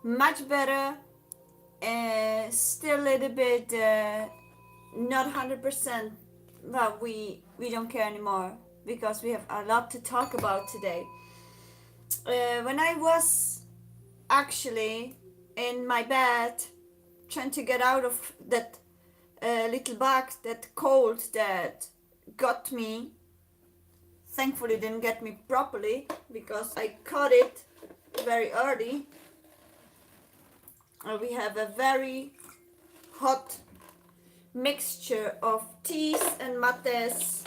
much better. Still a little bit not 100%, but we don't care anymore because we have a lot to talk about today. When I was actually in my bed trying to get out of that little bug, that cold that got me, thankfully didn't get me properly because I caught it very early. We have a very hot mixture of teas and mates.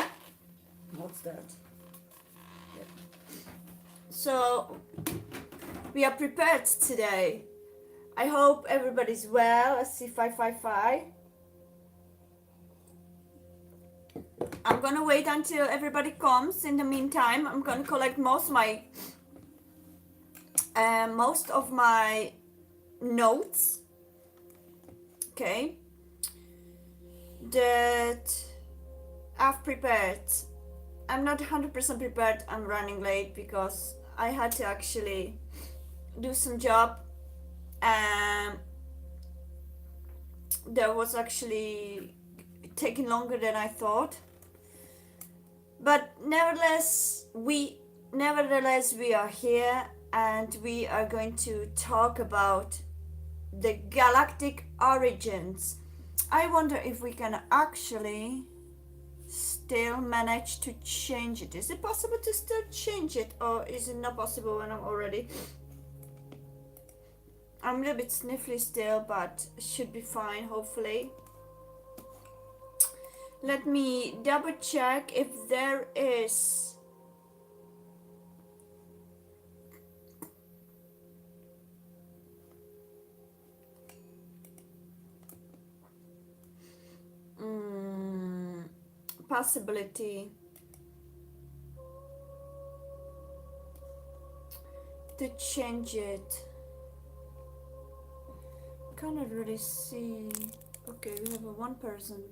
What's that? So we are prepared today. I hope everybody's well. Let's see, 555. I'm gonna wait until everybody comes. In the meantime, I'm gonna collect most of my notes. Okay. That I've prepared. I'm not 100% prepared. I'm running late because I had to actually do some job, and that was actually taking longer than I thought. But nevertheless, we are here, and we are going to talk about the galactic origins. I wonder if we can actually still manage to change it. Is it possible to still change it, or is it not possible when I'm already... I'm a little bit sniffly still, but should be fine, hopefully. Let me double check if there is... possibility to change it. Cannot really see. Okay, we have one person.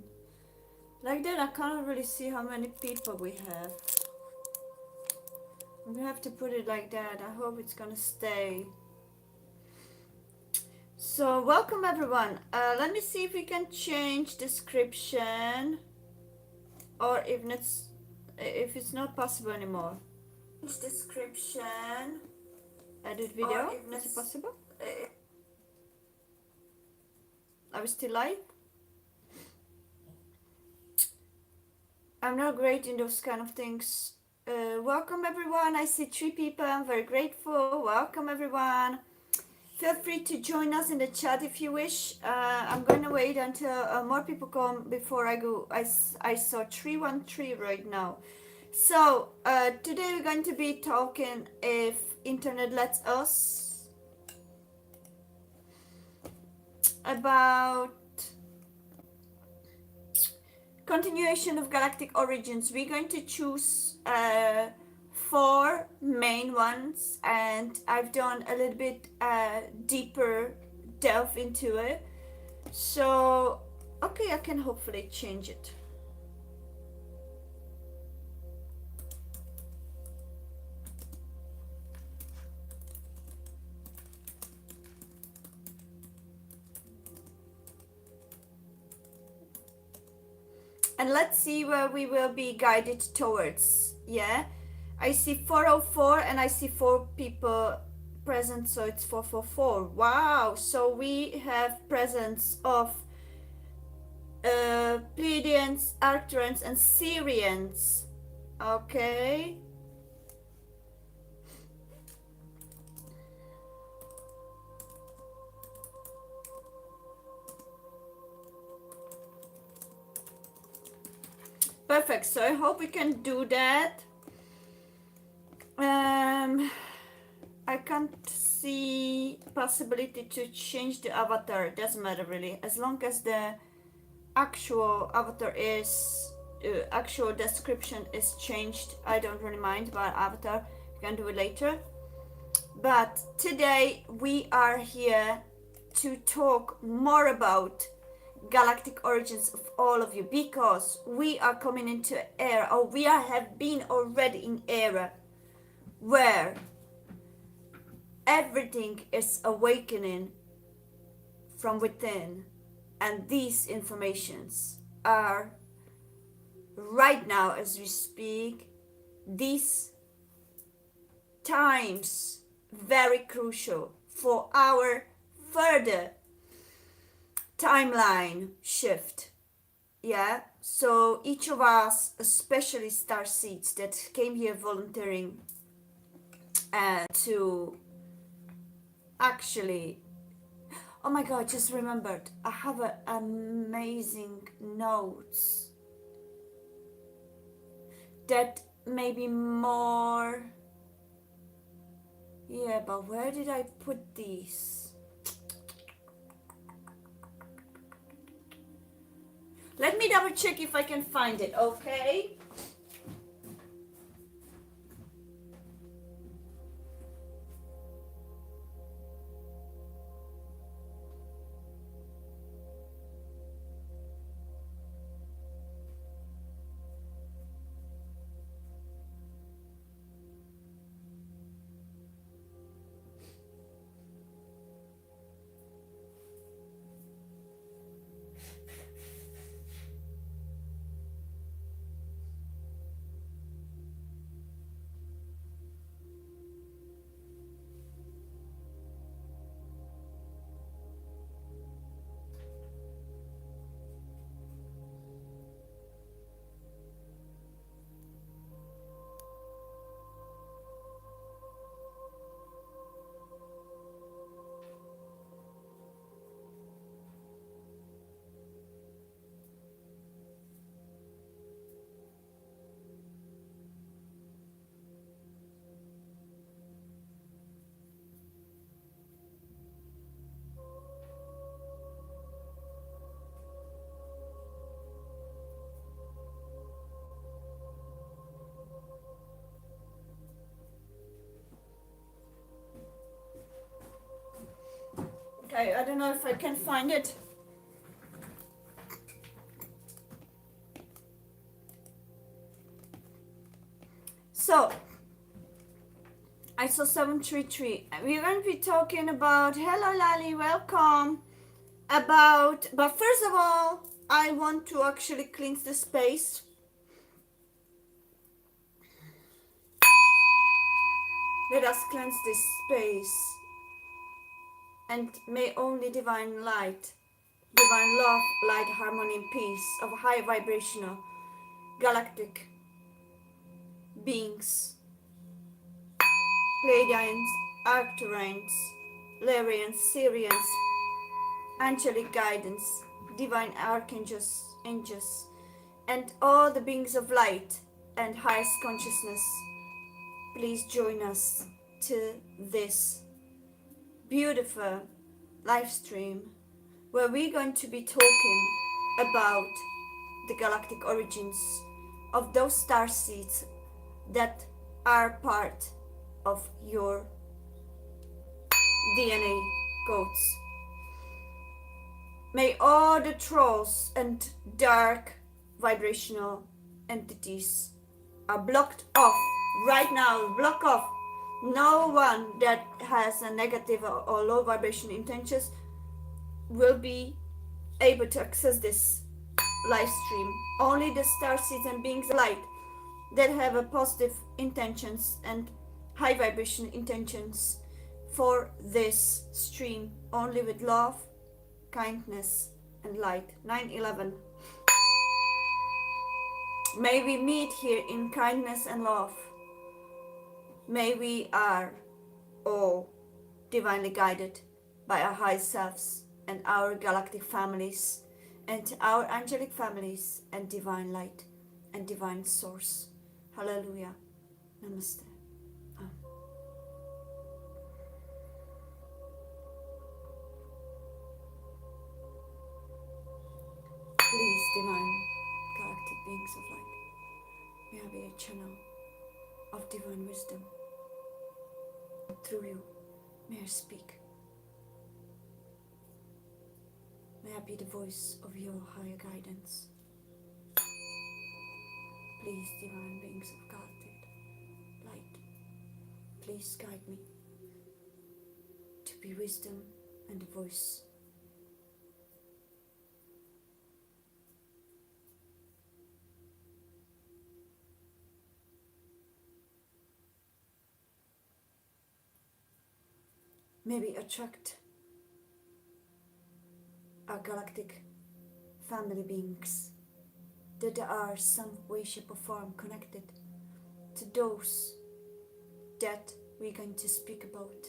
Like that, I cannot really see how many people we have. We have to put it like that. I hope it's gonna stay. So, welcome everyone. Let me see if we can change description, or if it's not possible anymore. Description. Edit video. Is it possible? Are we still live? I'm not great in those kind of things. Welcome everyone. I see 3 people. I'm very grateful. Welcome everyone. Feel free to join us in the chat if you wish. I'm going to wait until more people come before I go. I saw 313 right now. So today we're going to be talking, if internet lets us, about continuation of galactic origins. We're going to choose 4 main ones, and I've done a little bit deeper delve into it. So okay, I can hopefully change it. And let's see where we will be guided towards. Yeah, I see 404 and I see 4 people present, so it's 444. Wow, so we have presence of Pleiadians, Arcturians and Syrians. Okay. Perfect, so I hope we can do that. I can't see possibility to change the avatar. It doesn't matter really, as long as the actual avatar is actual description is changed. I don't really mind about avatar. We can do it later. But today we are here to talk more about galactic origins of all of you, because we are coming into an era, or have been already in era, where Everything is awakening from within, and these informations are right now as we speak, these times very crucial for our further timeline shift. Yeah, so each of us, especially star seeds that came here volunteering to actually, oh my god, just remembered, I have amazing notes that maybe more. Yeah, but where did I put these? Let me double check if I can find it, okay? Okay, I don't know if I can find it. So, I saw 733. We're going to be talking about, hello Lali, welcome. But first of all, I want to actually cleanse the space. Let us cleanse this space. And may only divine light, divine love, light, harmony, and peace of high vibrational galactic beings, Pleiadians, Arcturians, Lyrians, Syrians, angelic guidance, divine archangels, angels, and all the beings of light and highest consciousness, please join us to this beautiful live stream where we're going to be talking about the galactic origins of those star seeds that are part of your DNA codes. May all the trolls and dark vibrational entities are blocked off right now. Block off. No one that has a negative or low vibration intentions will be able to access this live stream. Only the star seeds and beings of light that have a positive intentions and high vibration intentions for this stream, only with love, kindness, and light. 9/11. May we meet here in kindness and love. May we are all divinely guided by our high selves and our galactic families and our angelic families and divine light and divine source. Hallelujah. Namaste. Please, divine galactic beings of light, may I be a channel of divine wisdom. Through you, may I speak. May I be the voice of your higher guidance. Please, divine beings of galactic light, please guide me. be wisdom and the voice. Maybe attract our galactic family beings that are some way, shape or form connected to those that we're going to speak about,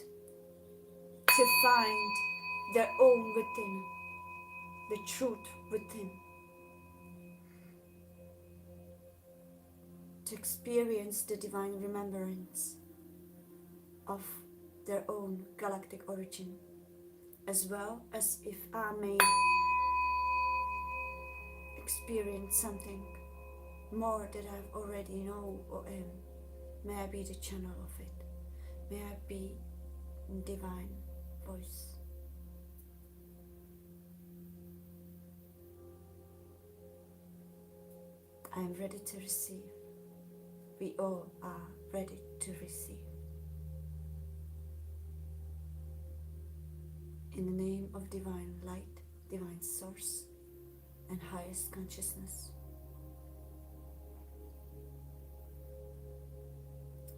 to find their own within, the truth within, to experience the divine remembrance of their own galactic origin, as well as if I may experience something more that I already know or am. May I be the channel of it. May I be divine voice. I am ready to receive. We all are ready to receive. In the name of divine light, divine source, and highest consciousness.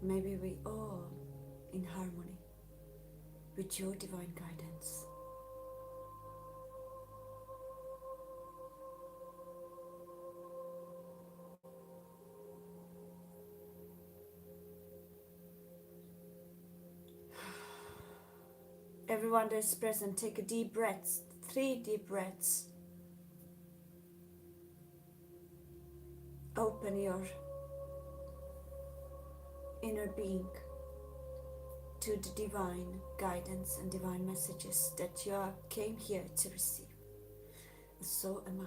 Maybe we all in harmony with your divine guidance. Everyone that is present, take a deep breath, 3 deep breaths. Open your inner being to the divine guidance and divine messages that you came here to receive. And so am I.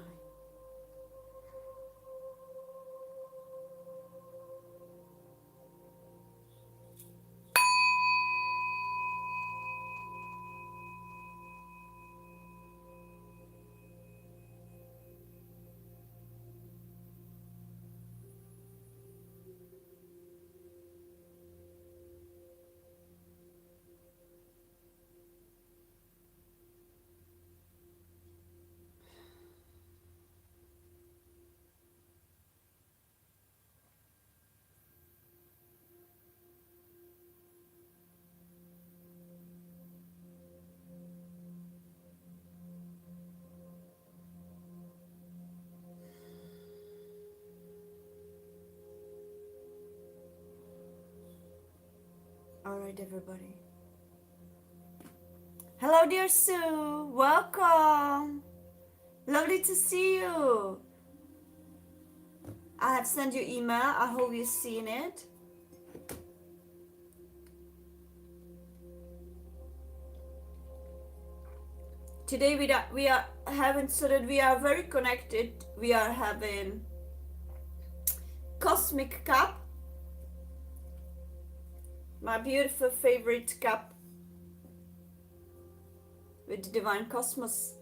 Alright, everybody. Hello, dear Sue. Welcome. Lovely to see you. I have sent you email. I hope you've seen it. Today we are having, so that we are very connected. We are having Cosmic Cup, my beautiful favorite cup with the divine cosmos.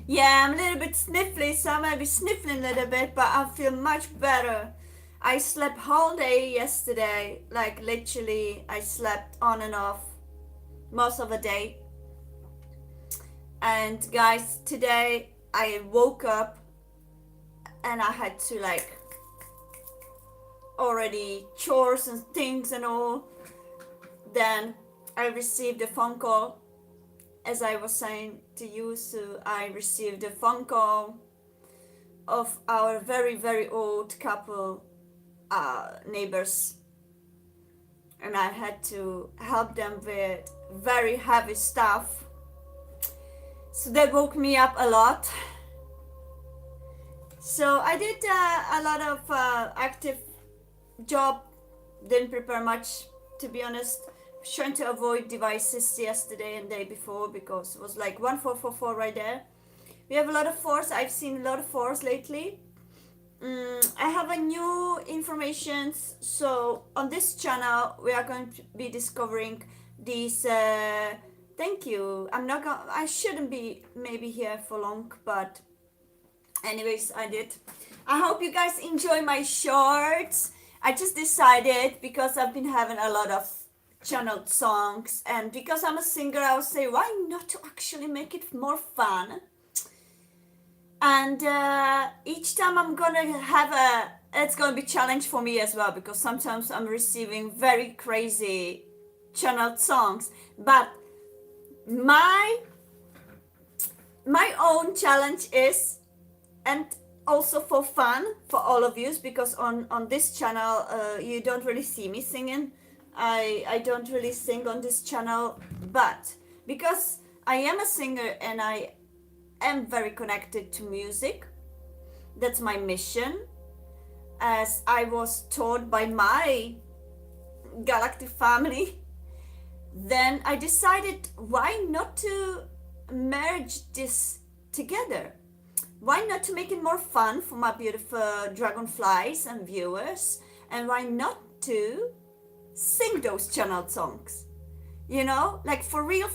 Yeah, I'm a little bit sniffly, so I might be sniffling a little bit, but I feel much better. I slept whole day yesterday, like literally I slept on and off most of the day. And guys, today I woke up and I had to like already chores and things and all. Then I received a phone call, as I was saying to you, so I received a phone call of our very, very old couple neighbors, and I had to help them with very heavy stuff. So that woke me up a lot. So I did a lot of active job, didn't prepare much, to be honest. Trying to avoid devices yesterday and day before because it was like 1444 right there. We have a lot of fours. I've seen a lot of fours lately. I have a new information. So on this channel we are going to be discovering these thank you. I shouldn't be maybe here for long, but anyways, I did. I hope you guys enjoy my shorts. I just decided, because I've been having a lot of channeled songs, and because I'm a singer, I would say, why not to actually make it more fun? And each time I'm gonna have it's gonna be challenge for me as well, because sometimes I'm receiving very crazy channeled songs. But my my own challenge is, and also for fun for all of you, because on this channel you don't really see me singing. I don't really sing on this channel, but because I am a singer and I am very connected to music, that's my mission, as I was taught by my galactic family. Then I decided, why not to merge this together? Why not to make it more fun for my beautiful dragonflies and viewers? And why not to sing those channeled songs? You know, like for real,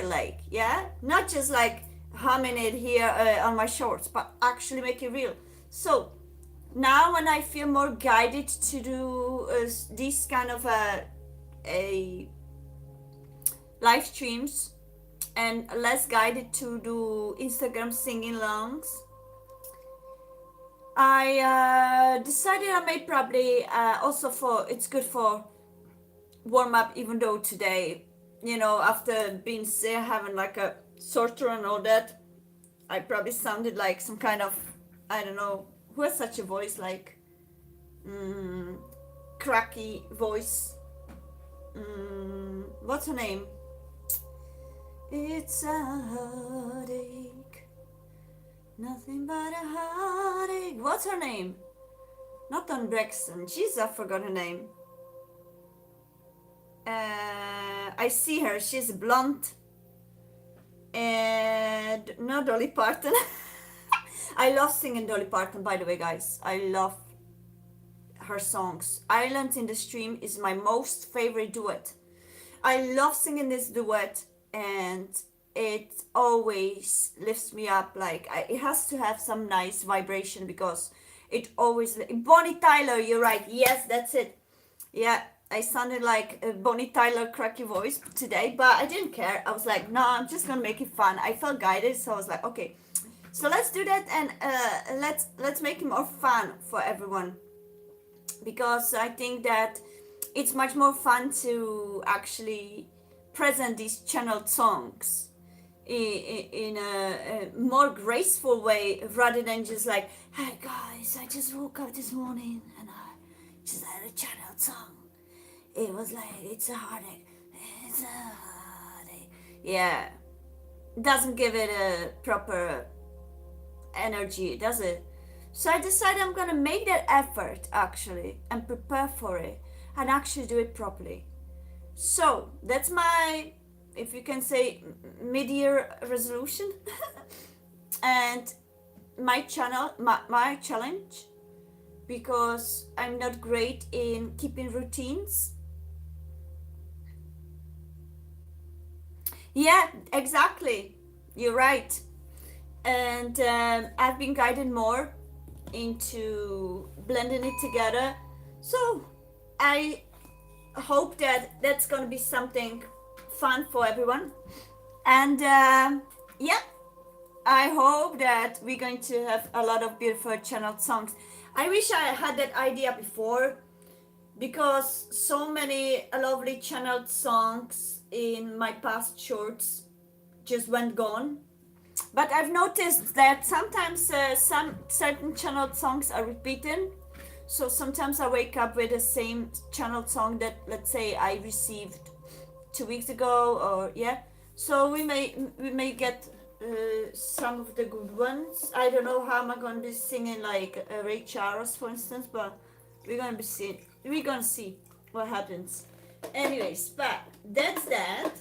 like, yeah? Not just like humming it here on my shorts, but actually make it real. So now when I feel more guided to do these kind of a live streams, and less guided to do Instagram singing longs, I decided I may probably also, for it's good for warm up, even though today, you know, after being sick, having like a sore throat and all that, I probably sounded like some kind of, I don't know, who has such a voice, like cracky voice. What's her name? It's a heartache, nothing but a heartache. What's her name? Not on Braxton. Jeez, I forgot her name. I see her. She's blonde. And not Dolly Parton. I love singing Dolly Parton, by the way, guys. I love her songs. Islands in the Stream is my most favorite duet. I love singing this duet, and it always lifts me up. Like, it has to have some nice vibration, because it always. Bonnie Tyler, you're right. Yes, that's it. Yeah, I sounded like a Bonnie Tyler cracky voice today, but I didn't care. I was like, no, I'm just gonna make it fun. I felt guided, so I was like, okay, so let's do that, and let's make it more fun for everyone, because I think that it's much more fun to actually present these channeled songs in a more graceful way, rather than just like, hey guys, I just woke up this morning and I just had a channeled song. It was like, it's a heartache, it's a heartache. Yeah, doesn't give it a proper energy, does it? So I decided I'm gonna make that effort actually, and prepare for it, and actually do it properly. So that's my, if you can say, mid-year resolution. And my channel, my challenge, because I'm not great in keeping routines. Yeah, exactly, you're right. And I've been guided more into blending it together. So I hope that that's gonna be something fun for everyone. And yeah, I hope that we're going to have a lot of beautiful channeled songs. I wish I had that idea before, because so many lovely channeled songs in my past shorts just went gone. But I've noticed that sometimes some certain channeled songs are repeating. So sometimes I wake up with the same channeled song that, let's say, I received 2 weeks ago, or yeah. So we may get some of the good ones. I don't know how am I gonna be singing like Ray Charles, for instance, but we're gonna see what happens. Anyways, but that's that.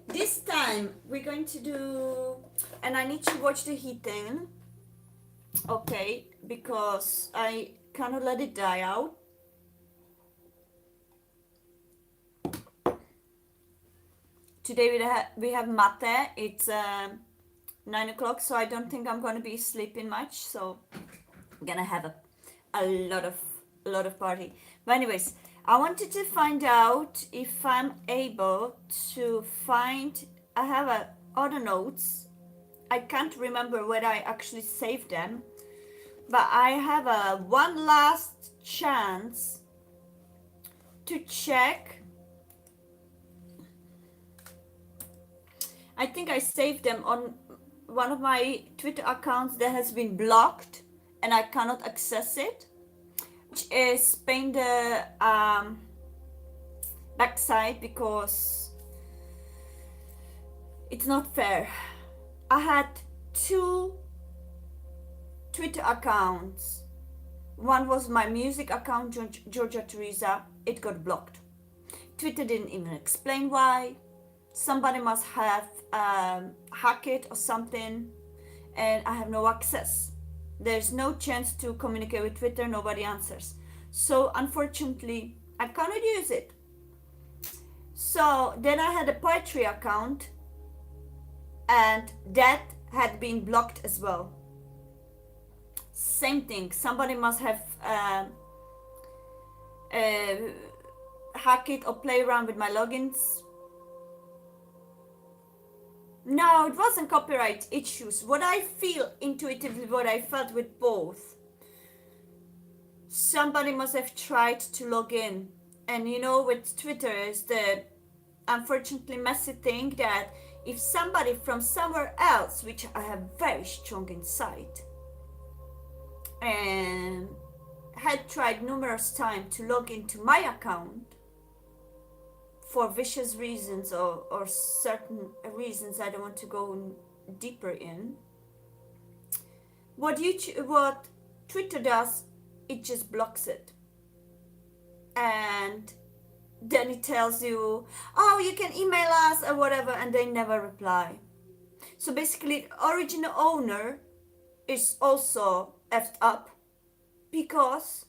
This time we're going to do, and I need to watch the heating, okay, because I cannot let it die out. Today we have mate. It's 9 o'clock, so I don't think I'm gonna be sleeping much. So I'm gonna have a lot of a lot of party. But anyways, I wanted to find out if I'm able to find. I have other notes. I can't remember where I actually saved them, but I have a one last chance to check. I think I saved them on one of my Twitter accounts that has been blocked and I cannot access it, which is Spain the backside, because it's not fair. I had two Twitter accounts. One was my music account, Georgia Teresa. It got blocked. Twitter didn't even explain why. Somebody must have hacked it or something, and I have no access. There's no chance to communicate with Twitter. Nobody answers. So unfortunately, I cannot use it. So then I had a poetry account, and that had been blocked as well. Same thing. Somebody must have hack it or play around with my logins. No, it wasn't copyright issues. What I feel intuitively, what I felt with both. Somebody must have tried to log in. And you know, with Twitter is the unfortunately messy thing that if somebody from somewhere else, which I have very strong insight, and had tried numerous times to log into my account for vicious reasons or certain reasons I don't want to go deeper in, what Twitter does, it just blocks it. And then it tells you, oh, you can email us or whatever, and they never reply. So basically, the original owner is also effed up because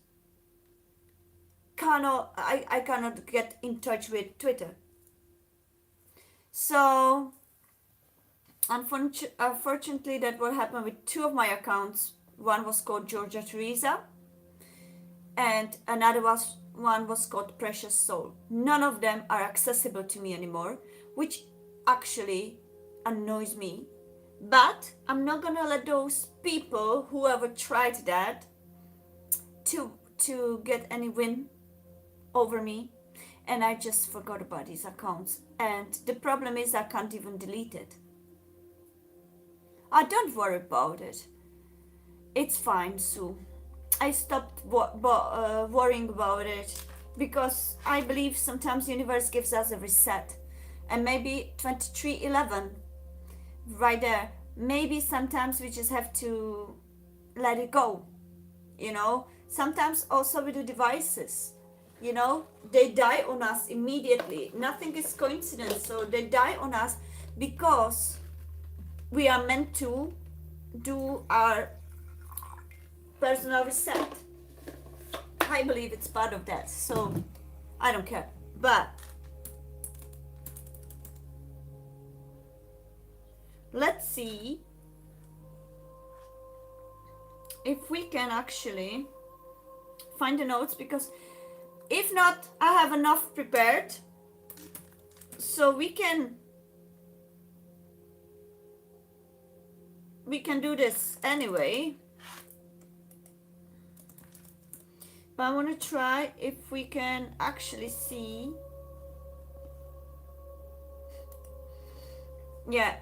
I cannot get in touch with Twitter. So unfortunately, that what happened with two of my accounts. One was called Georgia Teresa, and another one was called Precious Soul. None of them are accessible to me anymore, which actually annoys me. But I'm not gonna let those people, whoever tried that, to get any win over me. And I just forgot about these accounts. And the problem is I can't even delete it. Don't worry about it. It's fine, Sue. I stopped worrying about it because I believe sometimes the universe gives us a reset. And maybe 2311, right there, maybe sometimes we just have to let it go. You know, sometimes also with the devices, you know, they die on us immediately. Nothing is coincidence. So they die on us because we are meant to do our personal reset. I believe it's part of that. So I don't care. But let's see if we can actually find the notes, because if not, I have enough prepared, so we can do this anyway. But I want to try if we can actually see. Yeah,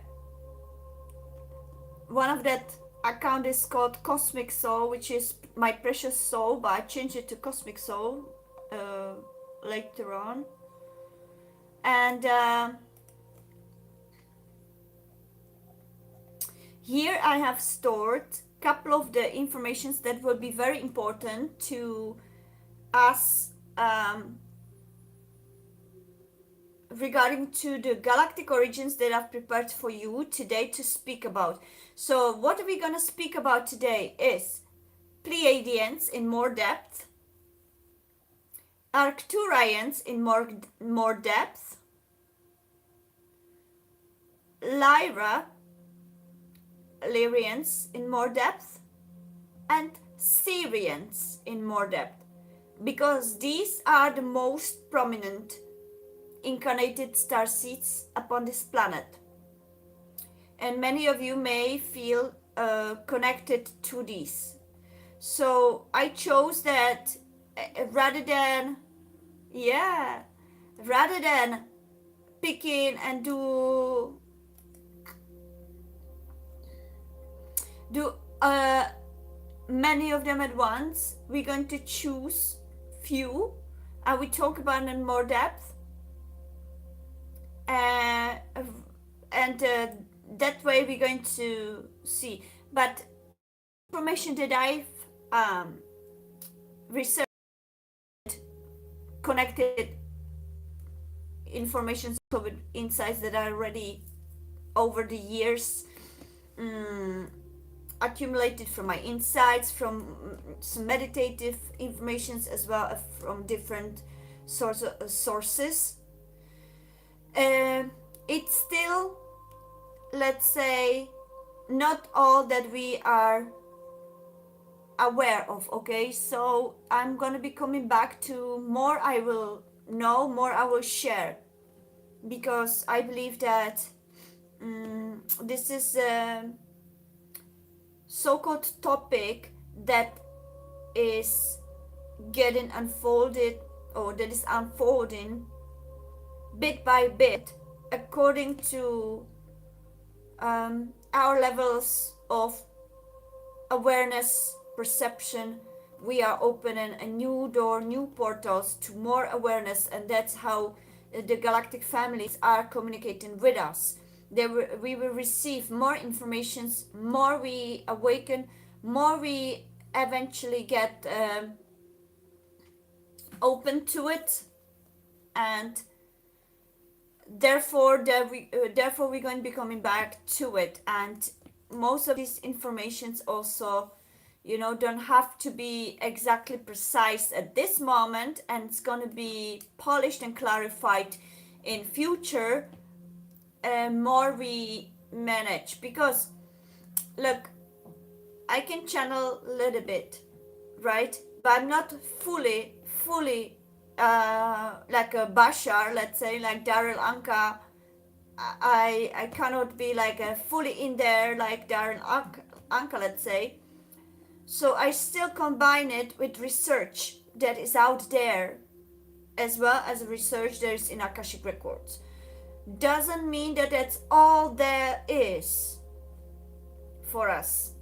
one of that account is called Cosmic Soul, which is my precious soul, but I changed it to Cosmic Soul later on. And here I have stored a couple of the informations that will be very important to us regarding to the galactic origins that I've prepared for you today to speak about. So what are we going to speak about today is Pleiadians in more depth, Arcturians in more depth, Lyrians in more depth, and Syrians in more depth. because these are the most prominent incarnated star seeds upon this planet. And many of you may feel connected to these. So I chose that rather than, yeah, rather than picking and do many of them at once, we're going to choose few and we talk about it in more depth. And that way we're going to see. But information that I've researched, connected information with insights that I already over the years accumulated from my insights, from some meditative informations as well as from different sources. It's still, let's say, not all that we are aware of. Okay, so I'm gonna be coming back to more. I will know more, I will share, because I believe that this is a so-called topic that is getting unfolded, or that is unfolding bit by bit according to our levels of awareness, perception. We are opening a new door, new portals to more awareness, and that's how the galactic families are communicating with us. We will receive more information, more we awaken, more we eventually get open to it, and therefore we're going to be coming back to it. And most of these informations also, don't have to be exactly precise at this moment, and it's going to be polished and clarified in future, more we manage. Because look, I can channel a little bit, right? But I'm not fully like a Bashar, let's say, like Daryl Anka. I cannot be like a fully in there like Daryl Anka, let's say. So I still combine it with research that is out there, as well as research that is in Akashic Records. Doesn't mean that that's all there is for us.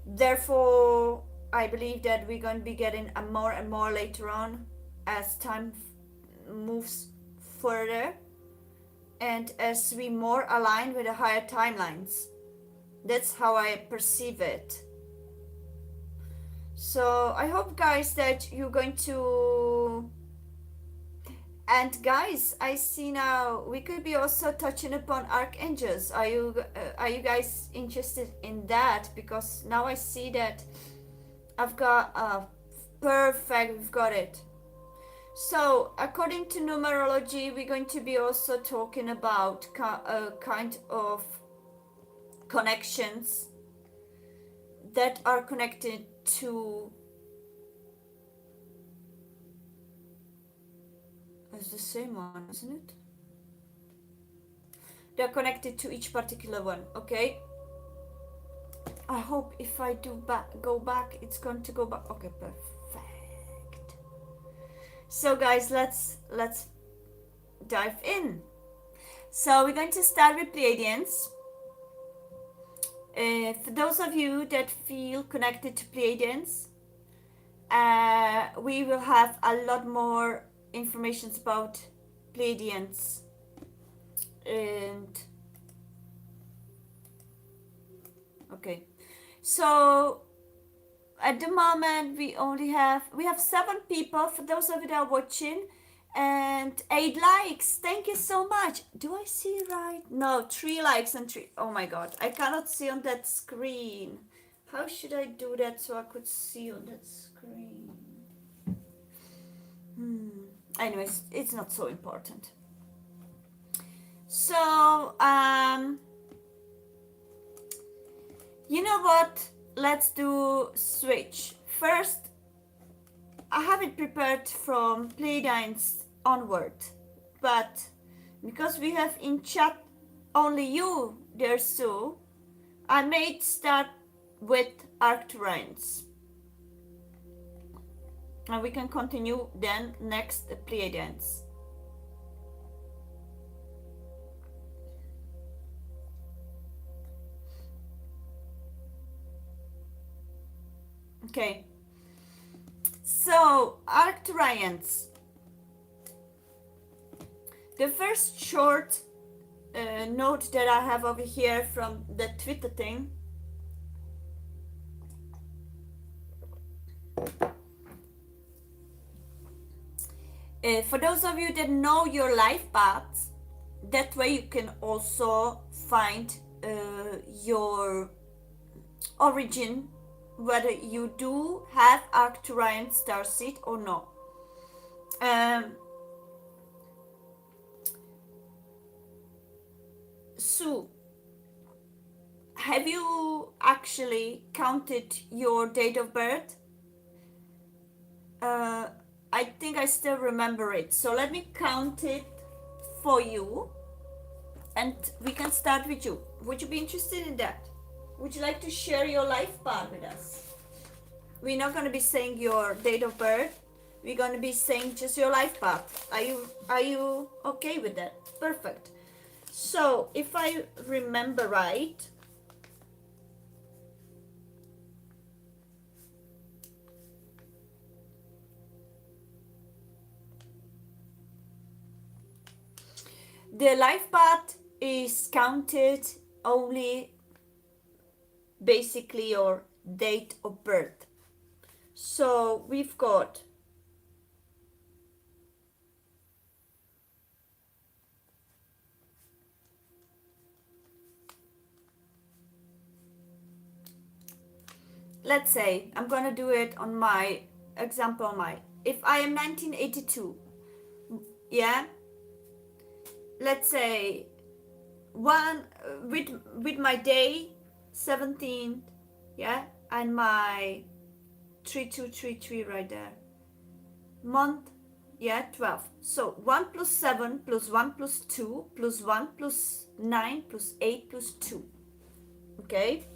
Therefore, I believe that we're going to be getting a more and more later on as time moves further, and as we more align with the higher timelines. That's how I perceive it. So I hope, guys, that you're going to. And guys, I see now we could be also touching upon archangels. Are you guys interested in that? Because now I see that I've got perfect. We've got it. So according to numerology, we're going to be also talking about kind of connections that are connected to. It's the same one, isn't it? They're connected to each particular one. Okay. I hope if I do go back, it's going to go back. Okay, perfect. So guys, let's dive in. So we're going to start with Pleiadians. For those of you that feel connected to Pleiadians, we will have a lot more information about Pleiadians. And okay, so at the moment we have 7 people, for those of you that are watching, and 8 likes. Thank you so much. Do I see right? No, 3 likes and 3. Oh my god, I cannot see on that screen. How should I do that so I could see on that screen? Anyways, it's not so important. So you know what, let's do switch first. I have it prepared from Pleiadians onward, but because we have in chat only you, dear Sue, I may start with Arcturians. And we can continue then next Pleiadians. Okay. So, Arcturians. The first short note that I have over here from the Twitter thing. For those of you that know your life paths, that way you can also find your origin, whether you do have Arcturian starseed or not. Sue, have you actually counted your date of birth? I think I still remember it. So let me count it for you and we can start with you. Would you be interested in that? Would you like to share your life path with us? We're not going to be saying your date of birth. We're going to be saying just your life path. Are you okay with that? Perfect. So if I remember right, the life path is counted only basically your date of birth. So we've got let's say I'm gonna do it on my example. If I am 1982, yeah, let's say one with my day 17, yeah, and my 3233 right there, month, yeah, 12. So 1 plus 7 plus 1 plus 2 plus 1 plus 9 plus 8 plus 2. Okay,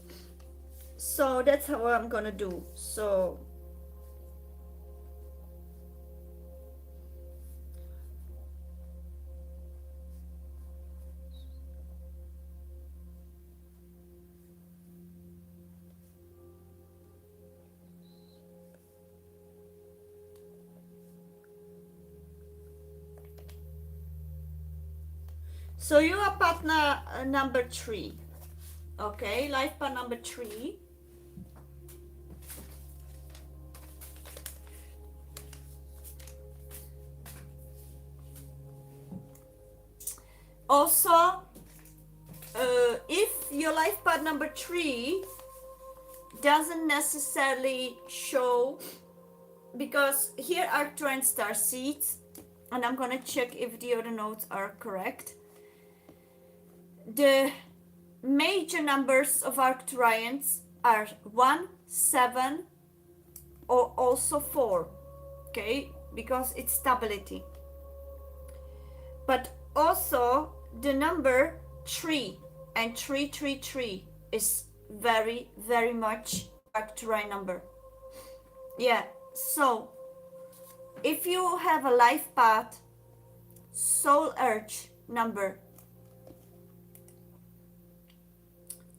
so that's how I'm gonna do. So you are partner number 3. Okay, life path number 3. Also, if your life path number 3 doesn't necessarily show, because here are trend star seeds, and I'm gonna check if the other notes are correct. The major numbers of Arcturians are 1, 7, or also 4, okay, because it's stability. But also the number 3 and 333 is very, very much Arcturian number. Yeah, so if you have a life path soul urge number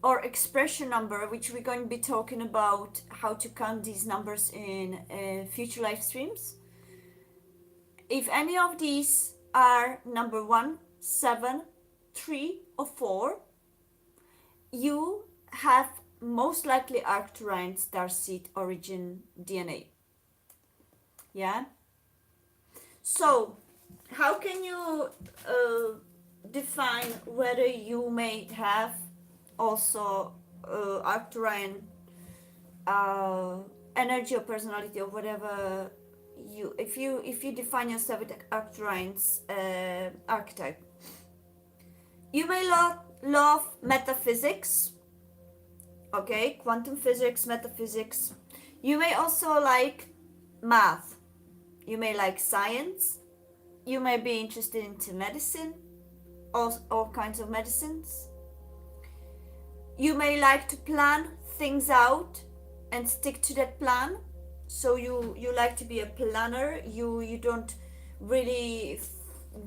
or expression number, which we're going to be talking about how to count these numbers in future live streams, if any of these are number 1, 7, 3 or 4, you have most likely Arcturian starseed origin DNA. Yeah, so how can you define whether you may have also Arcturian energy or personality or whatever you, if you define yourself with Arcturian's archetype? You may love metaphysics, okay, quantum physics, metaphysics. You may also like math, You may like science. You may be interested into medicine, all kinds of medicines. You may like to plan things out and stick to that plan. So you like to be a planner. You don't really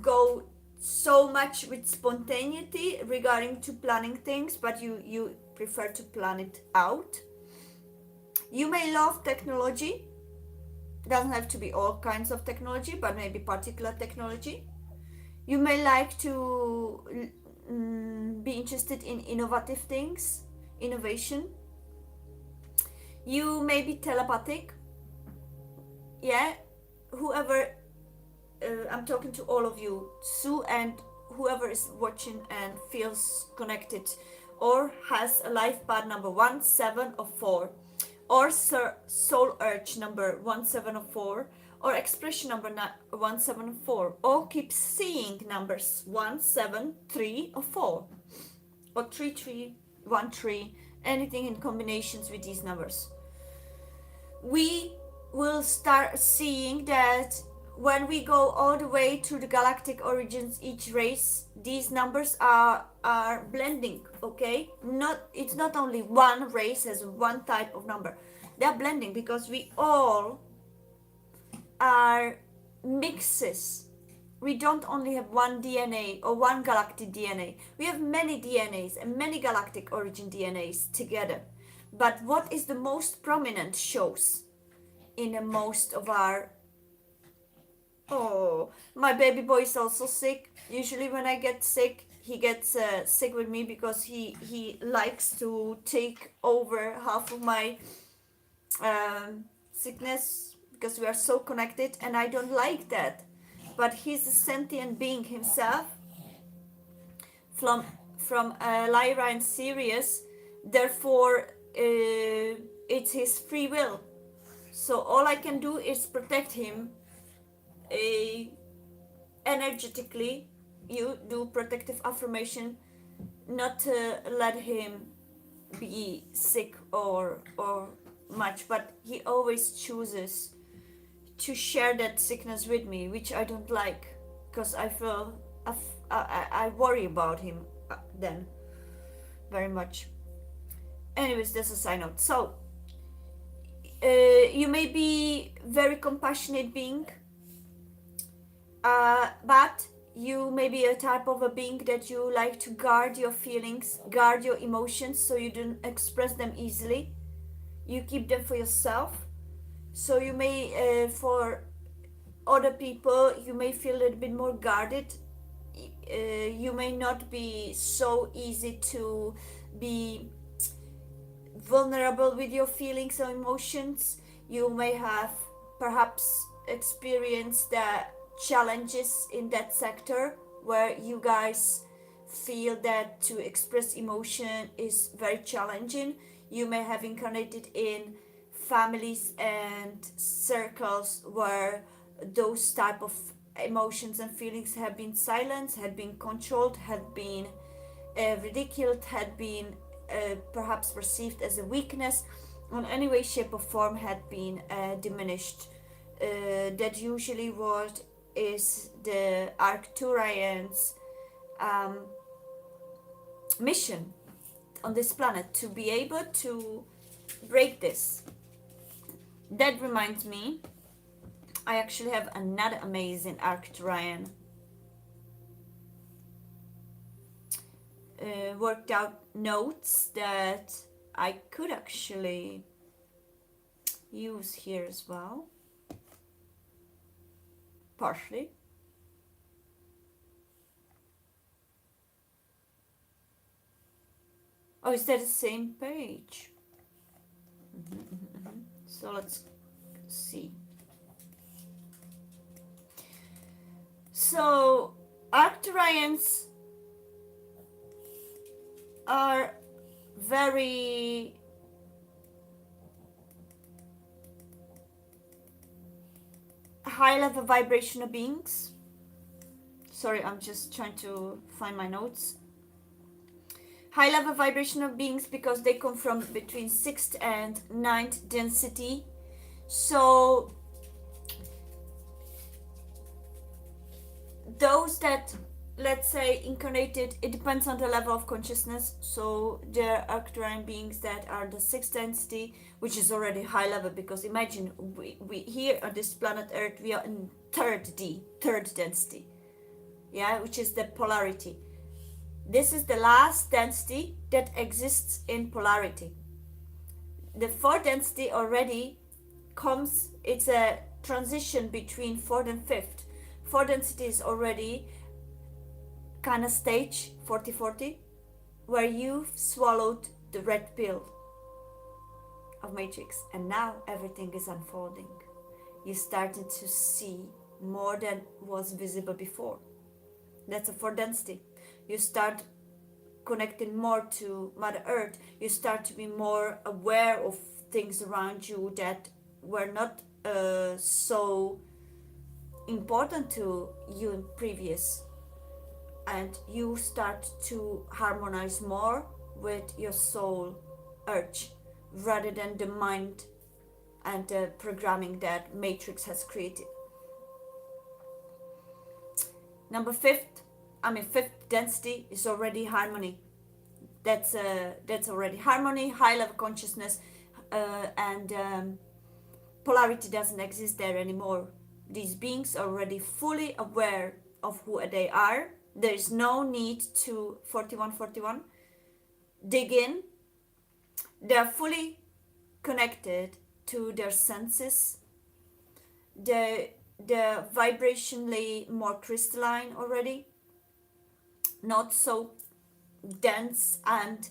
go so much with spontaneity regarding to planning things, but you prefer to plan it out. You may love technology. Doesn't have to be all kinds of technology, but maybe particular technology. You may like to be interested in innovative things, innovation. You may be telepathic. Yeah, whoever, I'm talking to all of you, Sue, and whoever is watching and feels connected or has a life path number 1, 7 or 4, or soul urge number 1, 7 or 4, or expression number 1, 7 or 4, or keep seeing numbers 1, 7, 3 or 4, or 3, 3, 1, 3, anything in combinations with these numbers. We will start seeing that when we go all the way to the galactic origins, each race, these numbers are blending. Okay, it's not only one race has one type of number. They're blending because we all are mixes. We don't only have one DNA or one galactic DNA. We have many DNAs and many galactic origin DNAs together. But what is the most prominent shows in the most of our... Oh, my baby boy is also sick. Usually when I get sick, he gets sick with me because he likes to take over half of my sickness because we are so connected, and I don't like that. But he's a sentient being himself from Lyra and Sirius. Therefore, it's his free will. So all I can do is protect him energetically. You do protective affirmation, not to let him be sick or much, but he always chooses to share that sickness with me, which I don't like, because I feel I worry about him then very much. Anyways, that's a side note. So you may be very compassionate being, but you may be a type of a being that you like to guard your feelings, guard your emotions, so you don't express them easily. You keep them for yourself. So you may, for other people, you may feel a little bit more guarded. You may not be so easy to be vulnerable with your feelings or emotions. You may have perhaps experienced the challenges in that sector where you guys feel that to express emotion is very challenging. You may have incarnated in families and circles where those type of emotions and feelings have been silenced, had been controlled, had been ridiculed, had been perhaps perceived as a weakness, in any way, shape or form had been diminished. That usually what is the Arcturians' mission on this planet, to be able to break this. That reminds me, I actually have another amazing Arcturian worked out notes that I could actually use here as well, partially. Oh, is that the same page? So let's see. So Arcturians are very high level vibrational beings. Sorry, I'm just trying to find my notes. High level vibrational beings because they come from between 6th and 9th density. So those that, let's say, incarnated, it depends on the level of consciousness. So there are Arcturian beings that are the sixth density, which is already high level, because imagine we here on this planet Earth, we are in third density, yeah, which is the polarity. This is the last density that exists in polarity. The fourth density already comes, it's a transition between fourth and fifth. Fourth density is already kind of stage 40-40, where you've swallowed the red pill of Matrix, and now everything is unfolding. You started to see more than was visible before. That's a fourth density. You start connecting more to Mother Earth. You start to be more aware of things around you that were not so important to you in previous, and you start to harmonize more with your soul urge rather than the mind and the programming that Matrix has created. Fifth density is already harmony. That's already harmony, high level consciousness, and polarity doesn't exist there anymore. These beings are already fully aware of who they are. There is no need to 4141 dig in. They are fully connected to their senses. They're vibrationally more crystalline already, not so dense and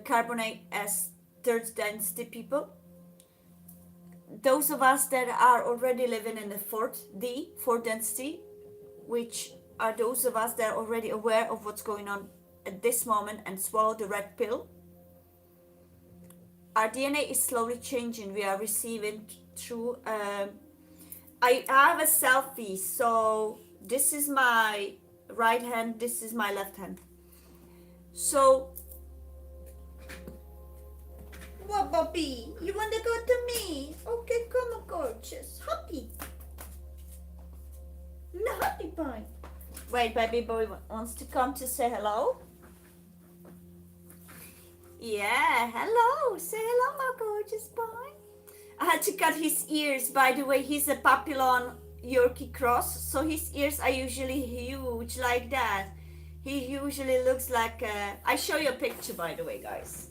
carbonate as third density people. Those of us that are already living in the fourth density, which are those of us that are already aware of what's going on at this moment and swallow the red pill, our DNA is slowly changing. We are receiving through I have a selfie, so this is my right hand, this is my left hand. So, what, Bobby? You want to go to me? Okay, come on, gorgeous. Happy. No, happy boy. Wait, baby boy wants to come to say hello. Yeah, hello. Say hello, my gorgeous boy. I had to cut his ears. By the way, he's a Papillon Yorkie cross, so his ears are usually huge like that. He usually looks like a... I show you a picture, by the way, guys.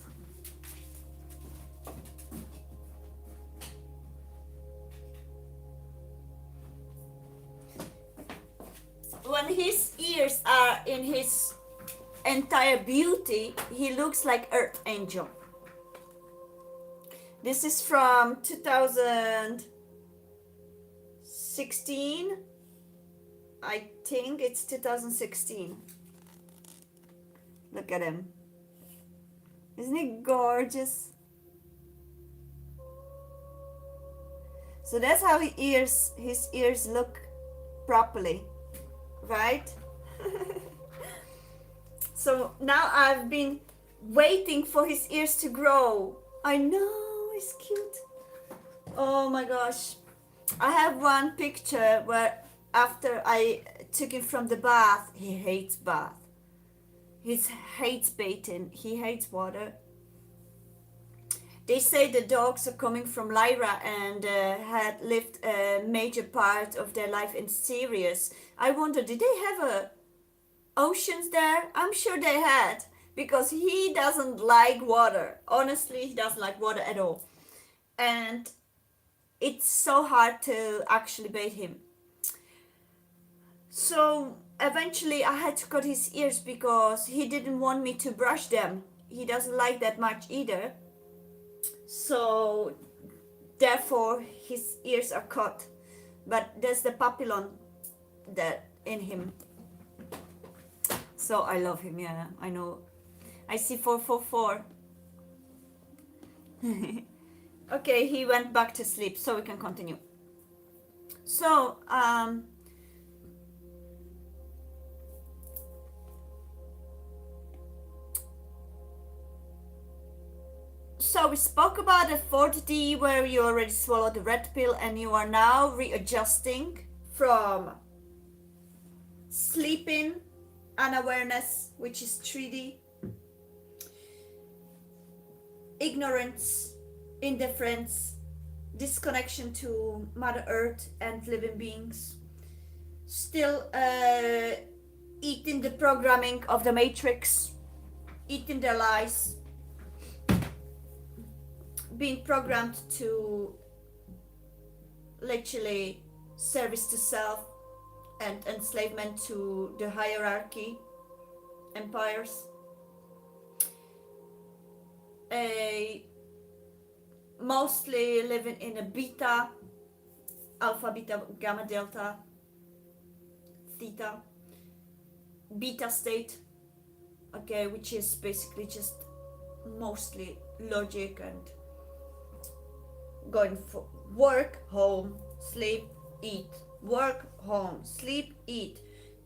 When his ears are in his entire beauty, he looks like Earth Angel. This is from 2016. I think it's 2016. Look at him. Isn't he gorgeous? So that's how his ears look properly, right? So now I've been waiting for his ears to grow. I know, it's cute. Oh my gosh. I have one picture where after I took him from the bath, he hates bath. He hates bathing. He hates water. They say the dogs are coming from Lyra and had lived a major part of their life in Sirius. I wonder, did they have oceans there? I'm sure they had, because he doesn't like water. Honestly, he doesn't like water at all. And it's so hard to actually bathe him. So eventually I had to cut his ears because he didn't want me to brush them. He doesn't like that much either. So therefore his ears are cut. But there's the papillon that in him. So I love him, yeah, I know. I see 444. Okay, he went back to sleep, so we can continue. So so we spoke about the 4D where you already swallowed the red pill and you are now readjusting from sleeping, unawareness, which is 3D, ignorance, indifference, disconnection to Mother Earth and living beings, still eating the programming of the Matrix, eating their lies, being programmed to literally service to self and enslavement to the hierarchy empires. Mostly living in a beta, alpha, beta, gamma, delta, theta, beta state, okay, which is basically just mostly logic and going for work, home, sleep, eat, work, home, sleep, eat,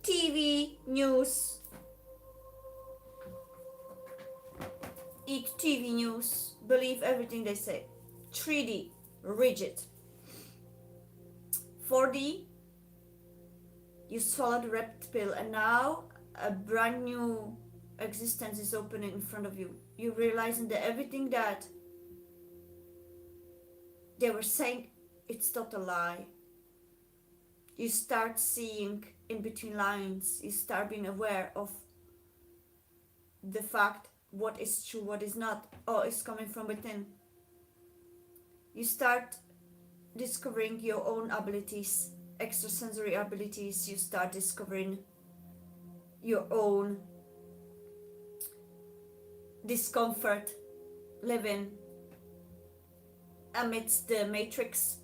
TV, news, eat TV news, believe everything they say. 3D, rigid. 4D, you swallow the red pill and now a brand new existence is opening in front of you. You realizing that everything that they were saying, it's not a lie. You start seeing in between lines. You start being aware of the fact what is true, what is not. Oh, it's coming from within. You start discovering your own abilities, extrasensory abilities. You start discovering your own discomfort living amidst the matrix,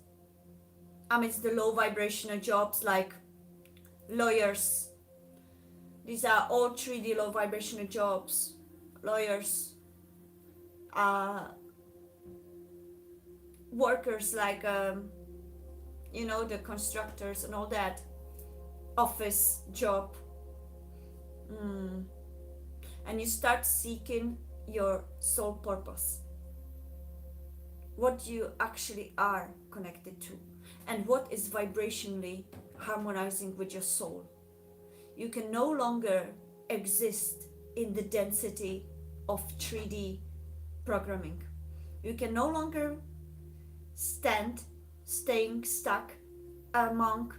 amidst the low vibrational jobs like lawyers. These are all 3D low vibrational jobs. Lawyers, workers like the constructors and all that, office job. And you start seeking your soul purpose, what you actually are connected to, and what is vibrationally harmonizing with your soul. You can no longer exist in the density of 3D programming. You can no longer staying stuck among